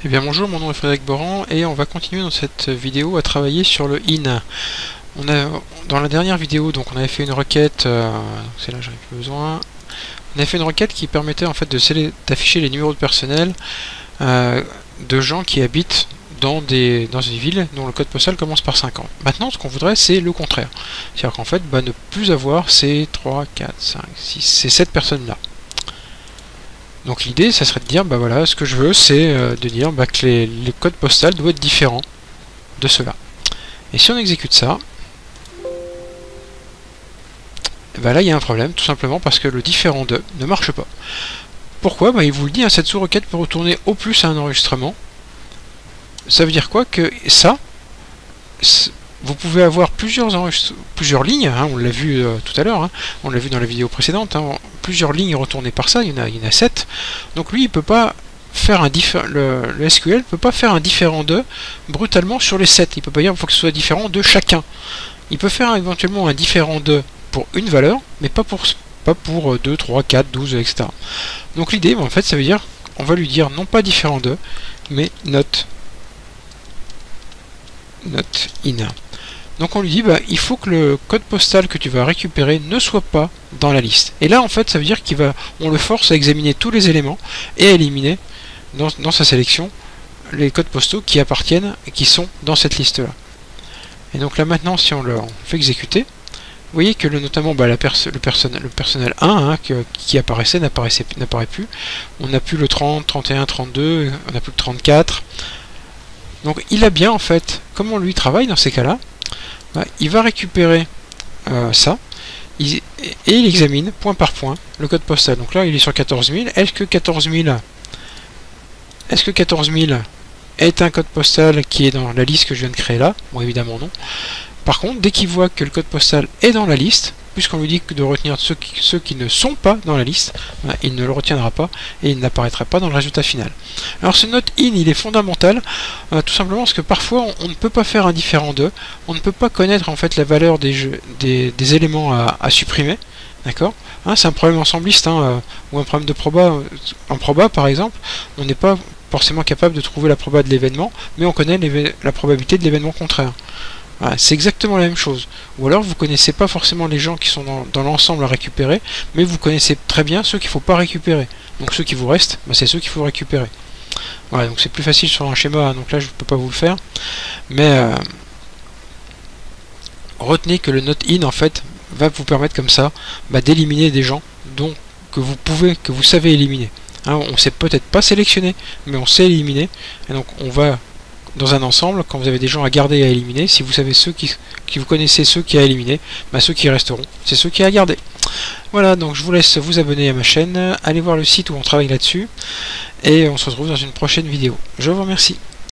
Eh bien bonjour, mon nom est Frédéric Boran et on va continuer dans cette vidéo à travailler sur le in. Dans la dernière vidéo, donc on avait fait une requête, c'est là j'en ai plus besoin. On avait fait une requête qui permettait en fait d'afficher les numéros de personnel de gens qui habitent dans une ville dont le code postal commence par 50. Maintenant, ce qu'on voudrait, c'est le contraire. C'est-à-dire qu'en fait, ne plus avoir ces 3, 4, 5, 6, ces 7 personnes-là. Donc l'idée, ça serait de dire, voilà, ce que je veux, c'est de dire que les codes postaux doivent être différents de ceux-là. Et si on exécute ça, là il y a un problème, tout simplement parce que le différent de ne marche pas. Pourquoi? Il vous le dit, cette sous-requête peut retourner au plus à un enregistrement. Ça veut dire quoi? Que ça, vous pouvez avoir plusieurs lignes, on l'a vu tout à l'heure, on l'a vu dans la vidéo précédente, plusieurs lignes retournées par ça, il y en a 7. Donc lui, il peut pas faire le SQL peut pas faire un différent de brutalement sur les 7. Il peut pas dire qu'il faut que ce soit différent de chacun. Il peut faire éventuellement un différent de pour une valeur, mais pas pour 2, 3, 4, 12, etc. Donc l'idée, en fait, ça veut dire on va lui dire non pas différent de, mais not in. Donc on lui dit il faut que le code postal que tu vas récupérer ne soit pas dans la liste. Et là en fait ça veut dire on le force à examiner tous les éléments et à éliminer dans sa sélection les codes postaux qui appartiennent et qui sont dans cette liste là. Et donc là maintenant si on fait exécuter, vous voyez que notamment le personnel 1 qui apparaissait n'apparaît plus. On n'a plus le 30, 31, 32, on n'a plus le 34. Donc il a bien en fait, comme on lui travaille dans ces cas-là, il va récupérer ça et il examine point par point le code postal. Donc là il est sur 14 000. Est-ce que 14 000 est un code postal qui est dans la liste que je viens de créer là? Bon, évidemment non. Par contre, dès qu'il voit que le code postal est dans la liste, puisqu'on lui dit de retenir ceux qui ne sont pas dans la liste, il ne le retiendra pas et il n'apparaîtra pas dans le résultat final. Alors ce note in, il est fondamental, tout simplement parce que parfois on ne peut pas faire un différent d'eux, on ne peut pas connaître en fait la valeur des éléments à supprimer, d'accord? C'est un problème ensembliste ou un problème de proba. En proba par exemple, on n'est pas forcément capable de trouver la proba de l'événement, mais on connaît la probabilité de l'événement contraire. Voilà, c'est exactement la même chose. Ou alors vous connaissez pas forcément les gens qui sont dans l'ensemble à récupérer, mais vous connaissez très bien ceux qu'il ne faut pas récupérer. Donc ceux qui vous restent, c'est ceux qu'il faut récupérer. Voilà, donc c'est plus facile sur un schéma, donc là je ne peux pas vous le faire. Mais retenez que le note in en fait va vous permettre comme ça d'éliminer des gens que vous savez éliminer. On ne sait peut-être pas sélectionner, mais on sait éliminer. Et donc on va dans un ensemble, quand vous avez des gens à garder et à éliminer, si vous savez vous connaissez ceux qui à éliminer, ceux qui resteront, c'est ceux qui à garder. Voilà, donc je vous laisse vous abonner à ma chaîne, allez voir le site où on travaille là-dessus, et on se retrouve dans une prochaine vidéo. Je vous remercie.